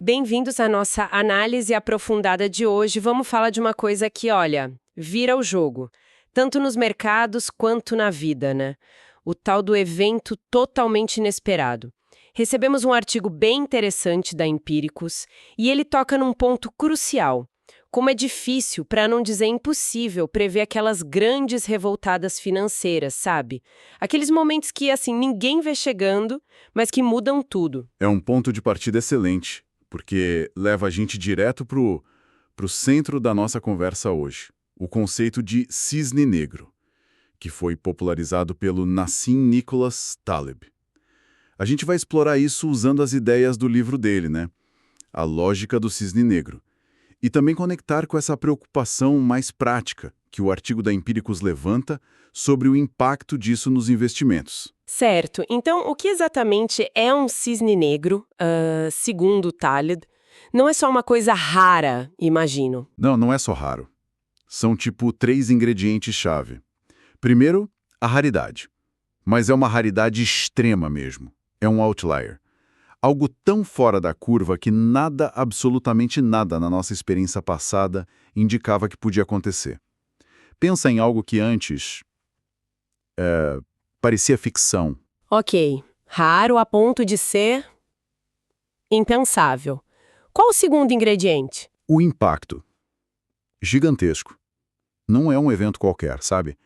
Bem-vindos à nossa análise aprofundada de hoje. Vamos falar de uma coisa que, olha, vira o jogo, tanto nos mercados quanto na vida, né? O tal do evento totalmente inesperado. Recebemos um artigo bem interessante da Empíricos e ele toca num ponto crucial. Como é difícil, para não dizer impossível, prever aquelas grandes revoltadas financeiras, sabe? Aqueles momentos que, assim, ninguém vê chegando, mas que mudam tudo. É um ponto de partida excelente, porque leva a gente direto pro centro da nossa conversa hoje. O conceito de cisne negro, que foi popularizado pelo Nassim Nicholas Taleb. A gente vai explorar isso usando as ideias do livro dele, né? A lógica do cisne negro. E também conectar com essa preocupação mais prática que o artigo da Empíricos levanta sobre o impacto disso nos investimentos. Certo. Então, o que exatamente é um cisne negro, segundo Taleb? Não é só uma coisa rara, imagino. Não é só raro. São tipo 3 ingredientes-chave. Primeiro, a raridade. Mas é uma raridade extrema mesmo. É um outlier. Algo tão fora da curva que nada, absolutamente nada na nossa experiência passada indicava que podia acontecer. Pensa em algo que antes parecia ficção. Ok. Raro a ponto de ser impensável. Qual o segundo ingrediente? O impacto. Gigantesco. Não é um evento qualquer, sabe?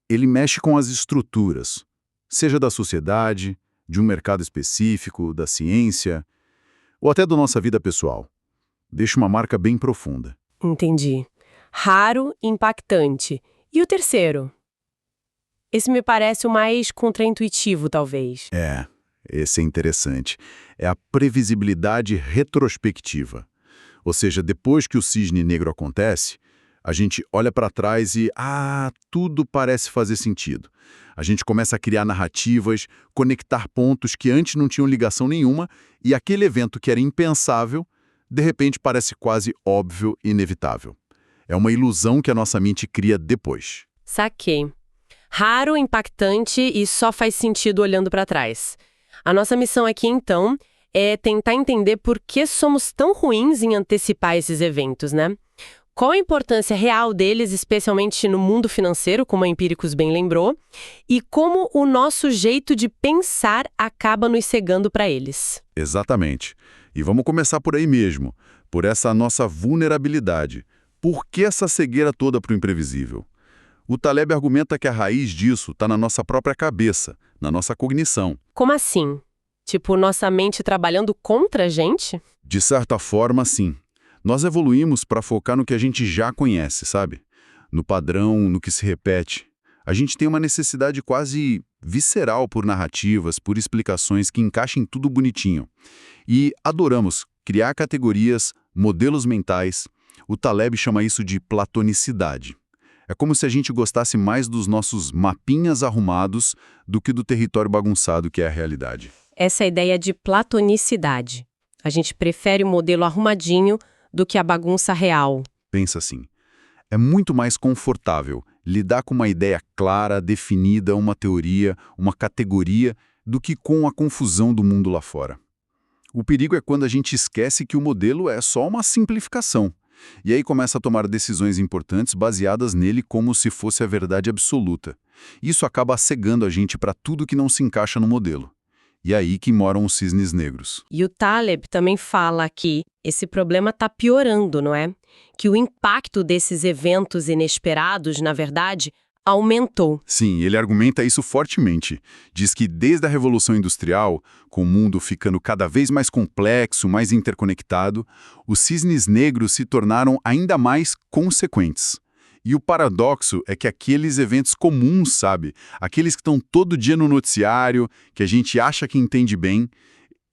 Ele mexe com as estruturas, seja da sociedade, de um mercado específico, da ciência, ou até da nossa vida pessoal. Deixa uma marca bem profunda. Entendi. Raro, impactante. E o terceiro? Esse me parece o mais contraintuitivo, talvez. Esse é interessante. É a previsibilidade retrospectiva. Ou seja, depois que o cisne negro acontece, a gente olha para trás e, tudo parece fazer sentido. A gente começa a criar narrativas, conectar pontos que antes não tinham ligação nenhuma, e aquele evento que era impensável, de repente parece quase óbvio e inevitável. É uma ilusão que a nossa mente cria depois. Saquei. Raro, impactante e só faz sentido olhando para trás. A nossa missão aqui, então, é tentar entender por que somos tão ruins em antecipar esses eventos, né? Qual a importância real deles, especialmente no mundo financeiro, como a Empíricos bem lembrou, e como o nosso jeito de pensar acaba nos cegando para eles. Exatamente. E vamos começar por aí mesmo, por essa nossa vulnerabilidade. Por que essa cegueira toda para o imprevisível? O Taleb argumenta que a raiz disso está na nossa própria cabeça, na nossa cognição. Como assim? Tipo, nossa mente trabalhando contra a gente? De certa forma, sim. Nós evoluímos para focar no que a gente já conhece, sabe? No padrão, no que se repete. A gente tem uma necessidade quase visceral por narrativas, por explicações que encaixem tudo bonitinho. E adoramos criar categorias, modelos mentais. O Taleb chama isso de platonicidade. É como se a gente gostasse mais dos nossos mapinhas arrumados do que do território bagunçado que é a realidade. Essa ideia de platonicidade. A gente prefere o modelo arrumadinho do que a bagunça real. Pensa assim, é muito mais confortável lidar com uma ideia clara, definida, uma teoria, uma categoria, do que com a confusão do mundo lá fora. O perigo é quando a gente esquece que o modelo é só uma simplificação, e aí começa a tomar decisões importantes baseadas nele como se fosse a verdade absoluta. Isso acaba cegando a gente para tudo que não se encaixa no modelo. E é aí que moram os cisnes negros. E o Taleb também fala que esse problema está piorando, não é? Que o impacto desses eventos inesperados, na verdade, aumentou. Sim, ele argumenta isso fortemente. Diz que desde a Revolução Industrial, com o mundo ficando cada vez mais complexo, mais interconectado, os cisnes negros se tornaram ainda mais consequentes. E o paradoxo é que aqueles eventos comuns, sabe? Aqueles que estão todo dia no noticiário, que a gente acha que entende bem,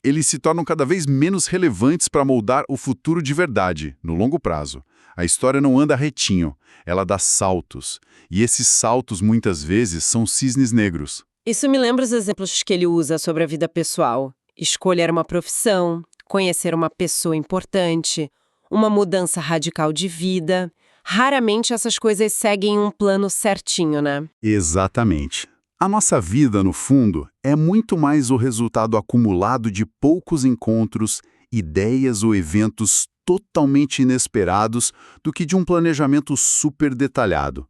eles se tornam cada vez menos relevantes para moldar o futuro de verdade, no longo prazo. A história não anda retinho, ela dá saltos. E esses saltos, muitas vezes, são cisnes negros. Isso me lembra os exemplos que ele usa sobre a vida pessoal. Escolher uma profissão, conhecer uma pessoa importante, uma mudança radical de vida. Raramente essas coisas seguem um plano certinho, né? Exatamente. A nossa vida, no fundo, é muito mais o resultado acumulado de poucos encontros, ideias ou eventos totalmente inesperados do que de um planejamento super detalhado.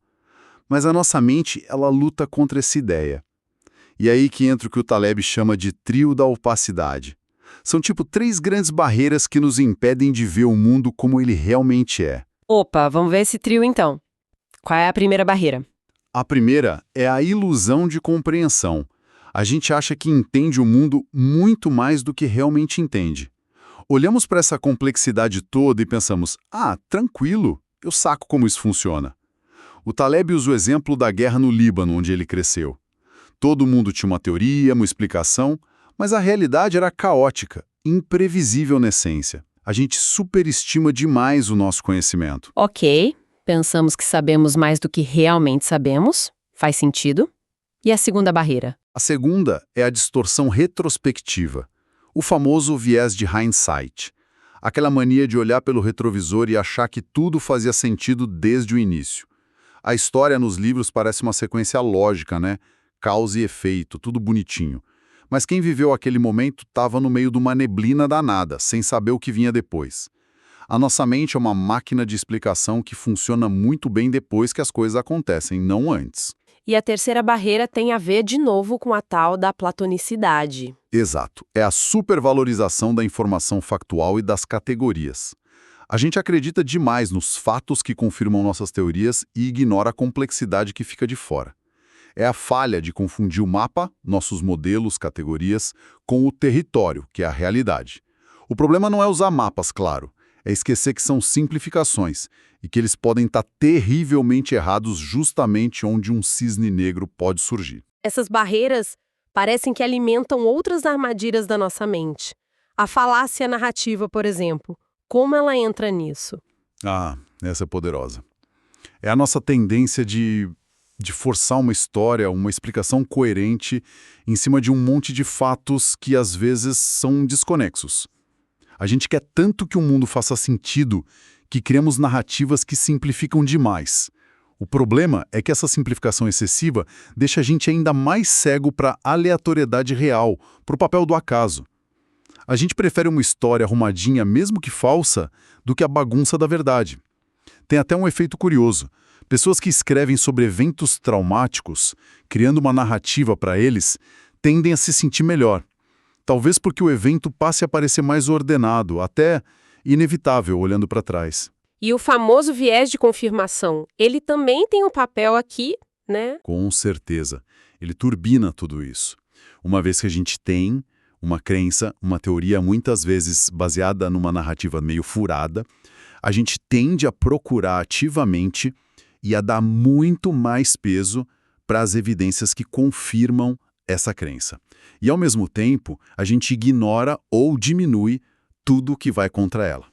Mas a nossa mente, ela luta contra essa ideia. E é aí que entra o que o Taleb chama de trio da opacidade. São tipo 3 grandes barreiras que nos impedem de ver o mundo como ele realmente é. Opa, vamos ver esse trio então. Qual é a primeira barreira? A primeira é a ilusão de compreensão. A gente acha que entende o mundo muito mais do que realmente entende. Olhamos para essa complexidade toda e pensamos, tranquilo, eu saco como isso funciona. O Taleb usa o exemplo da guerra no Líbano, onde ele cresceu. Todo mundo tinha uma teoria, uma explicação, mas a realidade era caótica, imprevisível na essência. A gente superestima demais o nosso conhecimento. Ok, pensamos que sabemos mais do que realmente sabemos. Faz sentido. E a segunda barreira? A segunda é a distorção retrospectiva, o famoso viés de hindsight, aquela mania de olhar pelo retrovisor e achar que tudo fazia sentido desde o início. A história nos livros parece uma sequência lógica, né? Causa e efeito, tudo bonitinho. Mas quem viveu aquele momento estava no meio de uma neblina danada, sem saber o que vinha depois. A nossa mente é uma máquina de explicação que funciona muito bem depois que as coisas acontecem, não antes. E a terceira barreira tem a ver de novo com a tal da platonicidade. Exato. É a supervalorização da informação factual e das categorias. A gente acredita demais nos fatos que confirmam nossas teorias e ignora a complexidade que fica de fora. É a falha de confundir o mapa, nossos modelos, categorias, com o território, que é a realidade. O problema não é usar mapas, claro. É esquecer que são simplificações e que eles podem estar terrivelmente errados justamente onde um cisne negro pode surgir. Essas barreiras parecem que alimentam outras armadilhas da nossa mente. A falácia narrativa, por exemplo. Como ela entra nisso? Essa é poderosa. É a nossa tendência de forçar uma história, uma explicação coerente em cima de um monte de fatos que às vezes são desconexos. A gente quer tanto que o mundo faça sentido que criamos narrativas que simplificam demais. O problema é que essa simplificação excessiva deixa a gente ainda mais cego para a aleatoriedade real, para o papel do acaso. A gente prefere uma história arrumadinha, mesmo que falsa, do que a bagunça da verdade. Tem até um efeito curioso. Pessoas que escrevem sobre eventos traumáticos, criando uma narrativa para eles, tendem a se sentir melhor. Talvez porque o evento passe a parecer mais ordenado, até inevitável, olhando para trás. E o famoso viés de confirmação, ele também tem um papel aqui, né? Com certeza. Ele turbina tudo isso. Uma vez que a gente tem uma crença, uma teoria muitas vezes baseada numa narrativa meio furada, a gente tende a procurar ativamente e a dar muito mais peso para as evidências que confirmam essa crença. E, ao mesmo tempo, a gente ignora ou diminui tudo que vai contra ela.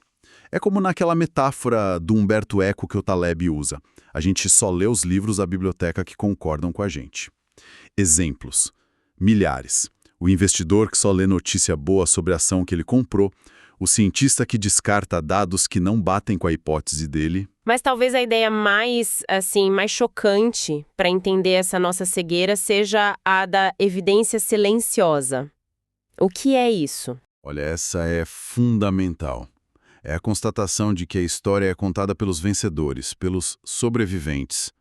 É como naquela metáfora do Humberto Eco que o Taleb usa. A gente só lê os livros da biblioteca que concordam com a gente. Exemplos. Milhares. O investidor que só lê notícia boa sobre a ação que ele comprou, o cientista que descarta dados que não batem com a hipótese dele. Mas talvez a ideia mais chocante para entender essa nossa cegueira seja a da evidência silenciosa. O que é isso? Olha, essa é fundamental. É a constatação de que a história é contada pelos vencedores, pelos sobreviventes.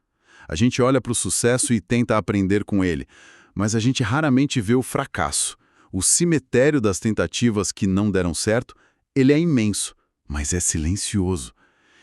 A gente olha para o sucesso e tenta aprender com ele, mas a gente raramente vê o fracasso. O cemitério das tentativas que não deram certo, ele é imenso, mas é silencioso.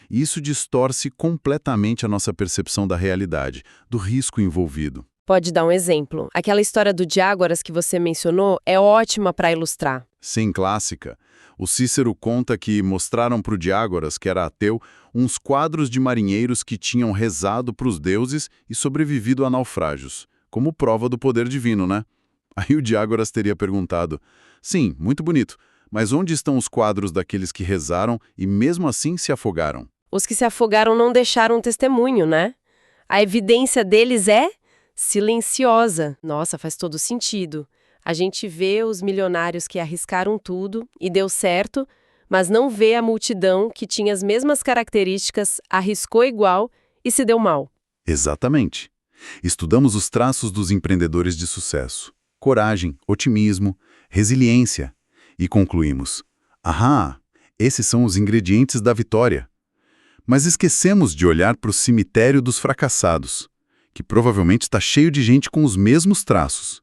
E isso distorce completamente a nossa percepção da realidade, do risco envolvido. Pode dar um exemplo. Aquela história do Diágoras que você mencionou é ótima para ilustrar. Sim, clássica. O Cícero conta que mostraram para o Diágoras, que era ateu, uns quadros de marinheiros que tinham rezado para os deuses e sobrevivido a naufrágios, como prova do poder divino, né? Aí o Diágoras teria perguntado, sim, muito bonito, mas onde estão os quadros daqueles que rezaram e mesmo assim se afogaram? Os que se afogaram não deixaram testemunho, né? A evidência deles é silenciosa. Nossa, faz todo sentido. A gente vê os milionários que arriscaram tudo e deu certo, mas não vê a multidão que tinha as mesmas características, arriscou igual e se deu mal. Exatamente. Estudamos os traços dos empreendedores de sucesso. Coragem, otimismo, resiliência. E concluímos, Aham, esses são os ingredientes da vitória. Mas esquecemos de olhar para o cemitério dos fracassados, que provavelmente está cheio de gente com os mesmos traços.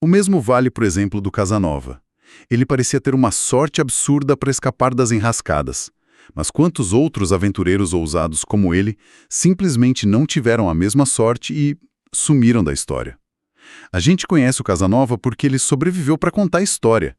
O mesmo vale, por exemplo, do Casanova. Ele parecia ter uma sorte absurda para escapar das enrascadas. Mas quantos outros aventureiros ousados como ele simplesmente não tiveram a mesma sorte e sumiram da história? A gente conhece o Casanova porque ele sobreviveu para contar a história.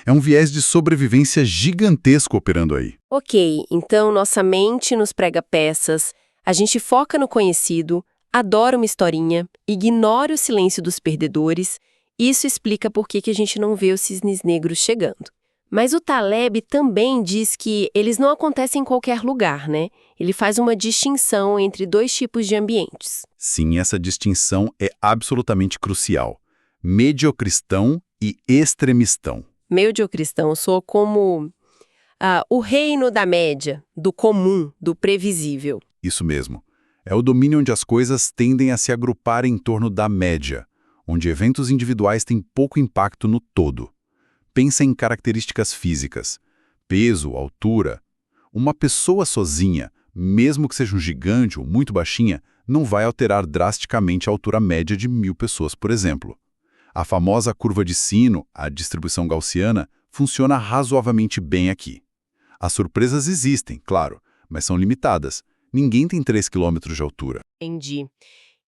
É um viés de sobrevivência gigantesco operando aí. Ok, então nossa mente nos prega peças, a gente foca no conhecido, adora uma historinha, ignora o silêncio dos perdedores. Isso explica por que a gente não vê os cisnes negros chegando. Mas o Taleb também diz que eles não acontecem em qualquer lugar, né? Ele faz uma distinção entre dois tipos de ambientes. Sim, essa distinção é absolutamente crucial. Mediocristão e extremistão. Mediocristão soa como o reino da média, do comum, do previsível. Isso mesmo. É o domínio onde as coisas tendem a se agrupar em torno da média, onde eventos individuais têm pouco impacto no todo. Pensa em características físicas, peso, altura. Uma pessoa sozinha, mesmo que seja um gigante ou muito baixinha, não vai alterar drasticamente a altura média de 1000 pessoas, por exemplo. A famosa curva de Sino, a distribuição gaussiana, funciona razoavelmente bem aqui. As surpresas existem, claro, mas são limitadas. Ninguém tem 3 quilômetros de altura. Entendi.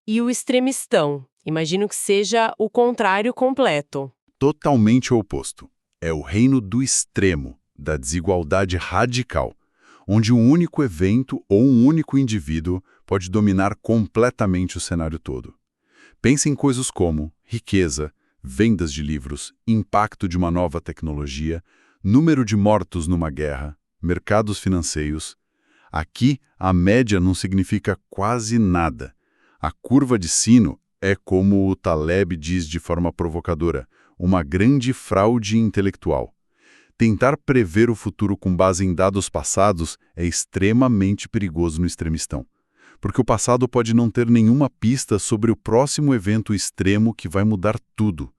E o extremistão? Imagino que seja o contrário completo. Totalmente o oposto. É o reino do extremo, da desigualdade radical, onde um único evento ou um único indivíduo pode dominar completamente o cenário todo. Pense em coisas como riqueza, vendas de livros, impacto de uma nova tecnologia, número de mortos numa guerra, mercados financeiros. Aqui, a média não significa quase nada. A curva de Sino é, como o Taleb diz de forma provocadora, uma grande fraude intelectual. Tentar prever o futuro com base em dados passados é extremamente perigoso no extremistão, porque o passado pode não ter nenhuma pista sobre o próximo evento extremo que vai mudar tudo.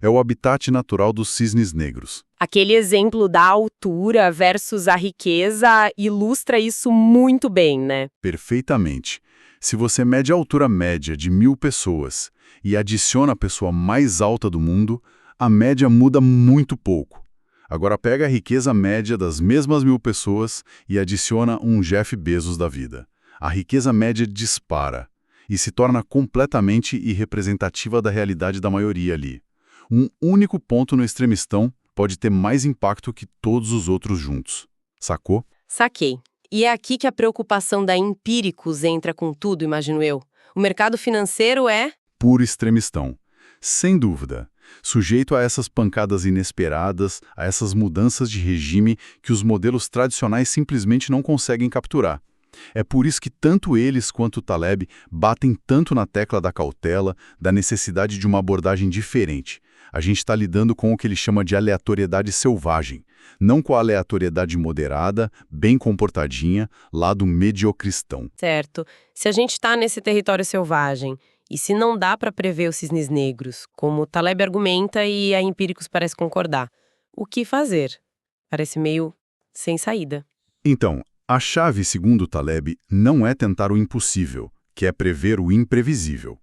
É o habitat natural dos cisnes negros. Aquele exemplo da altura versus a riqueza ilustra isso muito bem, né? Perfeitamente. Se você mede a altura média de 1000 pessoas e adiciona a pessoa mais alta do mundo, a média muda muito pouco. Agora pega a riqueza média das mesmas 1000 pessoas e adiciona um Jeff Bezos da vida. A riqueza média dispara e se torna completamente irrepresentativa da realidade da maioria ali. Um único ponto no extremistão pode ter mais impacto que todos os outros juntos. Sacou? Saquei. E é aqui que a preocupação da Empíricos entra com tudo, imagino eu. O mercado financeiro é Puro extremistão. Sem dúvida. Sujeito a essas pancadas inesperadas, a essas mudanças de regime que os modelos tradicionais simplesmente não conseguem capturar. É por isso que tanto eles quanto o Taleb batem tanto na tecla da cautela, da necessidade de uma abordagem diferente. A gente está lidando com o que ele chama de aleatoriedade selvagem, não com a aleatoriedade moderada, bem comportadinha, lá do mediocristão. certo. Se a gente está nesse território selvagem, e se não dá para prever os cisnes negros, como o Taleb argumenta e a Empíricos parece concordar, o que fazer? Parece meio sem saída. Então, a chave, segundo o Taleb, não é tentar o impossível, que é prever o imprevisível.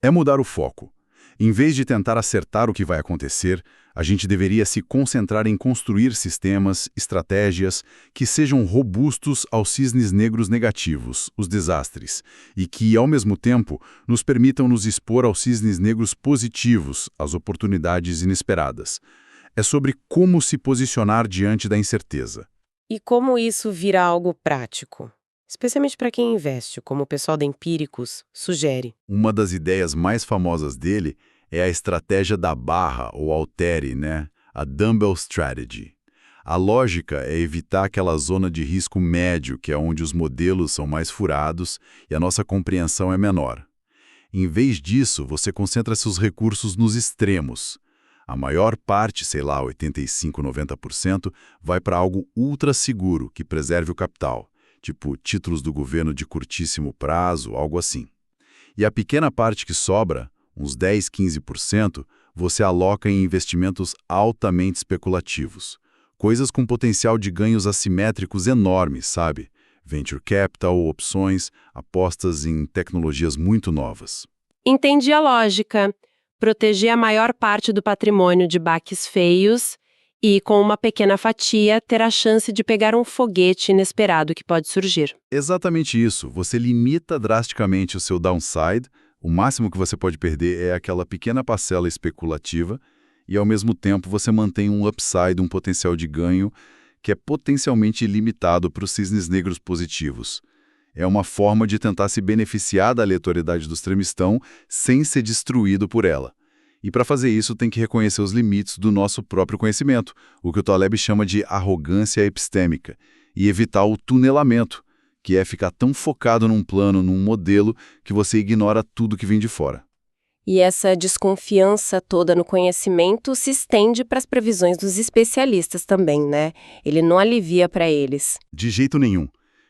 É mudar o foco. Em vez de tentar acertar o que vai acontecer, a gente deveria se concentrar em construir sistemas, estratégias que sejam robustos aos cisnes negros negativos, os desastres, e que, ao mesmo tempo, nos permitam nos expor aos cisnes negros positivos, às oportunidades inesperadas. É sobre como se posicionar diante da incerteza. E como isso vira algo prático? Especialmente para quem investe, como o pessoal da Empíricos sugere. Uma das ideias mais famosas dele é a estratégia da barra, ou altere, né? A Dumbbell Strategy. A lógica é evitar aquela zona de risco médio, que é onde os modelos são mais furados e a nossa compreensão é menor. Em vez disso, você concentra seus recursos nos extremos. A maior parte, sei lá, 85, 90%, vai para algo ultra seguro, que preserve o capital, tipo títulos do governo de curtíssimo prazo, algo assim. E a pequena parte que sobra, uns 10, 15%, você aloca em investimentos altamente especulativos, Coisas com potencial de ganhos assimétricos enormes, sabe? Venture capital, opções, apostas em tecnologias muito novas. Entendi a lógica. Proteger a maior parte do patrimônio de baques feios e, com uma pequena fatia, ter a chance de pegar um foguete inesperado que pode surgir. Exatamente isso. Você limita drasticamente o seu downside. O máximo que você pode perder é aquela pequena parcela especulativa e, ao mesmo tempo, você mantém um upside, um potencial de ganho que é potencialmente ilimitado para os cisnes negros positivos. É uma forma de tentar se beneficiar da aleatoriedade do extremistão sem ser destruído por ela. E para fazer isso tem que reconhecer os limites do nosso próprio conhecimento, o que o Taleb chama de arrogância epistêmica, e evitar o tunelamento, que é ficar tão focado num plano, num modelo, que você ignora tudo que vem de fora. E essa desconfiança toda no conhecimento se estende para as previsões dos especialistas também, né? Ele não alivia para eles. De jeito nenhum.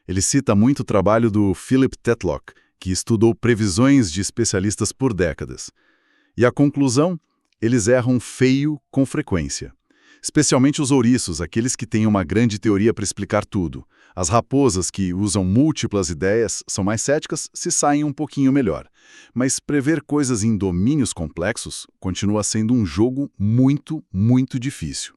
Ele cita muito o trabalho do Philip Tetlock, que estudou previsões de especialistas por décadas. E a conclusão? Eles erram feio com frequência. Especialmente os ouriços, aqueles que têm uma grande teoria para explicar tudo. As raposas, que usam múltiplas ideias, são mais céticas, se saem um pouquinho melhor. Mas prever coisas em domínios complexos continua sendo um jogo muito, muito difícil.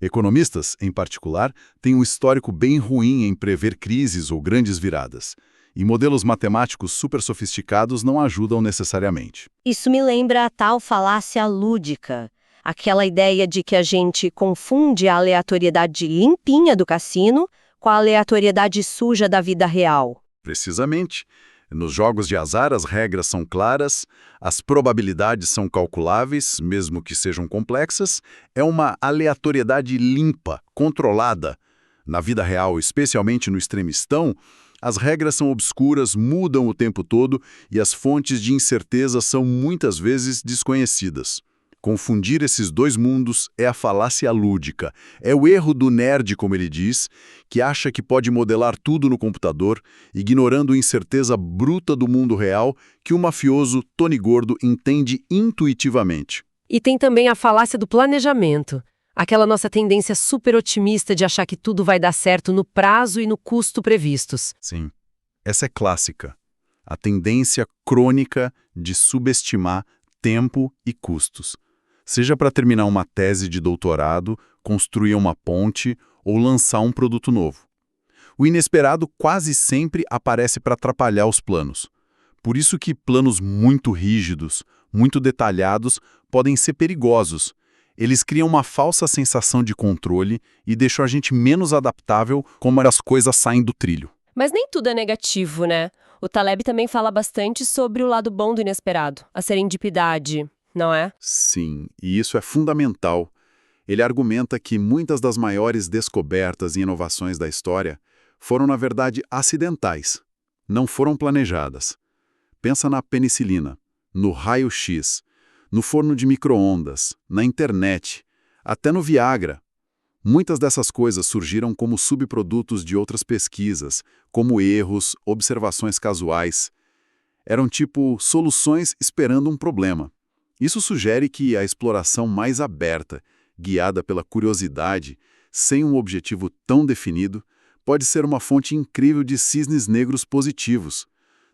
Economistas, em particular, têm um histórico bem ruim em prever crises ou grandes viradas. E modelos matemáticos super sofisticados não ajudam necessariamente. Isso me lembra a tal falácia lúdica. Aquela ideia de que a gente confunde a aleatoriedade limpinha do cassino com a aleatoriedade suja da vida real. Precisamente. Nos jogos de azar, as regras são claras, as probabilidades são calculáveis, mesmo que sejam complexas. É uma aleatoriedade limpa, controlada. Na vida real, especialmente no extremistão, as regras são obscuras, mudam o tempo todo e as fontes de incerteza são muitas vezes desconhecidas. Confundir esses dois mundos é a falácia lúdica. É o erro do nerd, como ele diz, que acha que pode modelar tudo no computador, ignorando a incerteza bruta do mundo real que o mafioso Tony Gordo entende intuitivamente. E tem também a falácia do planejamento. Aquela nossa tendência super otimista de achar que tudo vai dar certo no prazo e no custo previstos. Sim, essa é clássica. A tendência crônica de subestimar tempo e custos. Seja para terminar uma tese de doutorado, construir uma ponte ou lançar um produto novo. O inesperado quase sempre aparece para atrapalhar os planos. Por isso que planos muito rígidos, muito detalhados, podem ser perigosos. Eles criam uma falsa sensação de controle e deixam a gente menos adaptável como as coisas saem do trilho. Mas nem tudo é negativo, né? O Taleb também fala bastante sobre o lado bom do inesperado, a serendipidade, não é? Sim, e isso é fundamental. Ele argumenta que muitas das maiores descobertas e inovações da história foram, na verdade, acidentais. Não foram planejadas. Pensa na penicilina, no raio-x, no forno de micro-ondas, na internet, até no Viagra. Muitas dessas coisas surgiram como subprodutos de outras pesquisas, como erros, observações casuais. Eram tipo soluções esperando um problema. Isso sugere que a exploração mais aberta, guiada pela curiosidade, sem um objetivo tão definido, pode ser uma fonte incrível de cisnes negros positivos.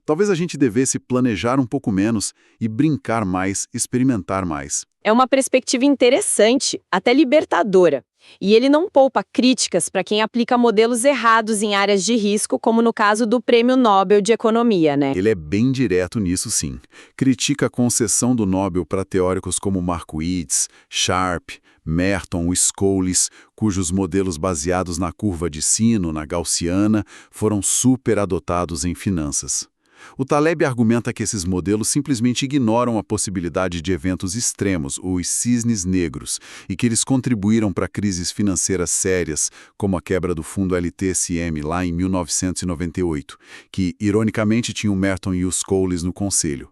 Talvez a gente devesse planejar um pouco menos e brincar mais, experimentar mais. É uma perspectiva interessante, até libertadora. E ele não poupa críticas para quem aplica modelos errados em áreas de risco, como no caso do Prêmio Nobel de Economia, né? Ele é bem direto nisso, sim. Critica a concessão do Nobel para teóricos como Markowitz, Sharp, Merton, Scholes, cujos modelos baseados na curva de sino, na gaussiana, foram superadotados em finanças. O Taleb argumenta que esses modelos simplesmente ignoram a possibilidade de eventos extremos, os cisnes negros, e que eles contribuíram para crises financeiras sérias, como a quebra do fundo LTSM lá em 1998, que, ironicamente, tinha o Merton e o Scholes no conselho.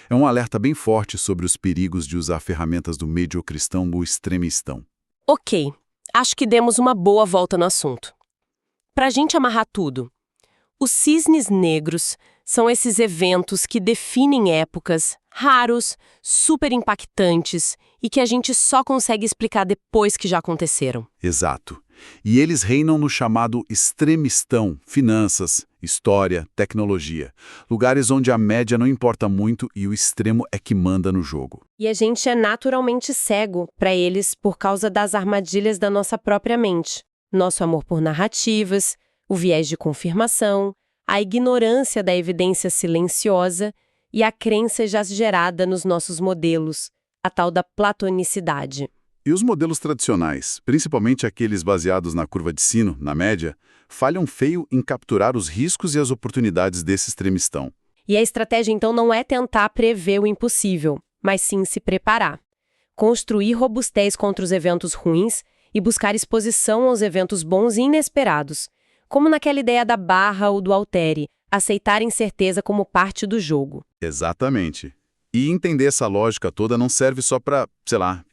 É um alerta bem forte sobre os perigos de usar ferramentas do mediocristão ou extremistão. Ok, acho que demos uma boa volta no assunto. Para a gente amarrar tudo, os cisnes negros são esses eventos que definem épocas, raros, super impactantes e que a gente só consegue explicar depois que já aconteceram. Exato. E eles reinam no chamado extremistão, finanças, história, tecnologia. Lugares onde a média não importa muito e o extremo é que manda no jogo. E a gente é naturalmente cego para eles por causa das armadilhas da nossa própria mente. Nosso amor por narrativas, o viés de confirmação, a ignorância da evidência silenciosa e a crença já gerada nos nossos modelos, a tal da platonicidade. E os modelos tradicionais, principalmente aqueles baseados na curva de sino, na média, falham feio em capturar os riscos e as oportunidades desse extremistão. E a estratégia, então, não é tentar prever o impossível, mas sim se preparar. Construir robustez contra os eventos ruins e buscar exposição aos eventos bons e inesperados, como naquela ideia da barra ou do altere, aceitar incerteza como parte do jogo. Exatamente. E entender essa lógica toda não serve só para,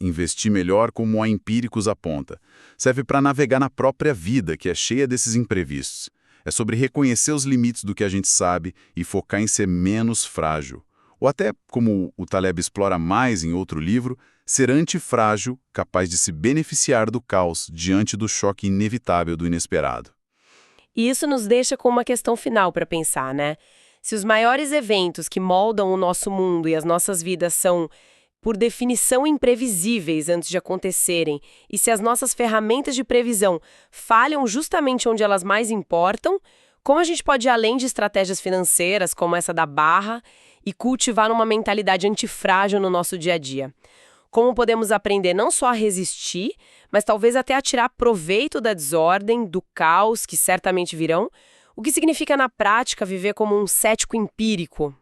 investir melhor como a Empíricos aponta. Serve para navegar na própria vida, que é cheia desses imprevistos. É sobre reconhecer os limites do que a gente sabe e focar em ser menos frágil. Ou até, como o Taleb explora mais em outro livro, ser antifrágil, capaz de se beneficiar do caos diante do choque inevitável do inesperado. E isso nos deixa com uma questão final para pensar, né? Se os maiores eventos que moldam o nosso mundo e as nossas vidas são, por definição, imprevisíveis antes de acontecerem, e se as nossas ferramentas de previsão falham justamente onde elas mais importam, como a gente pode ir além de estratégias financeiras, como essa da barra, e cultivar uma mentalidade antifrágil no nosso dia a dia? Como podemos aprender não só a resistir, mas talvez até a tirar proveito da desordem, do caos, que certamente virão, o que significa na prática viver como um cético empírico?